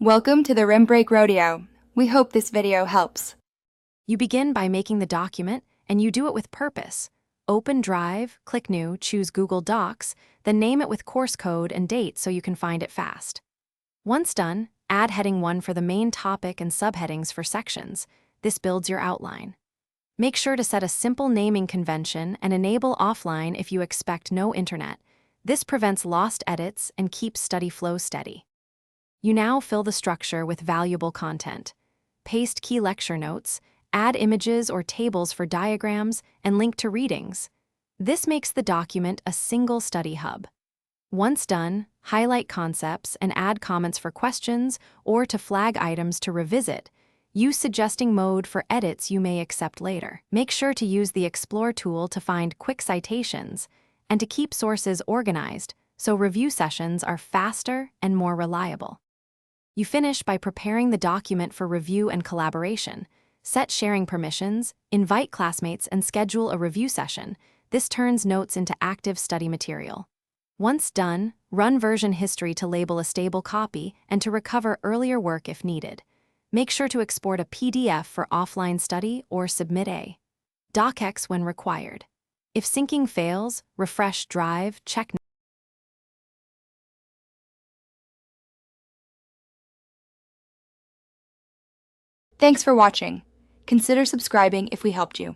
Welcome to the Rim Break Rodeo. We hope this video helps. You begin by making the document, and you do it with purpose. Open Drive, click New, choose Google Docs, then name it with course code and date so you can find it fast. Once done, add heading 1 for the main topic and subheadings for sections. This builds your outline. Make sure to set a simple naming convention and enable offline if you expect no internet. This prevents lost edits and keeps study flow steady. You now fill the structure with valuable content. Paste key lecture notes, add images or tables for diagrams, and link to readings. This makes the document a single study hub. Once done, highlight concepts and add comments for questions or to flag items to revisit. Use suggesting mode for edits you may accept later. Make sure to use the Explore tool to find quick citations and to keep sources organized so review sessions are faster and more reliable. You finish by preparing the document for review and collaboration. Set sharing permissions, invite classmates, and schedule a review session. This turns notes into active study material. Once done, run version history to label a stable copy and to recover earlier work if needed. Make sure to export a PDF for offline study or submit a docx when required. If syncing fails, refresh Drive, check. Thanks for watching. Consider subscribing if we helped you.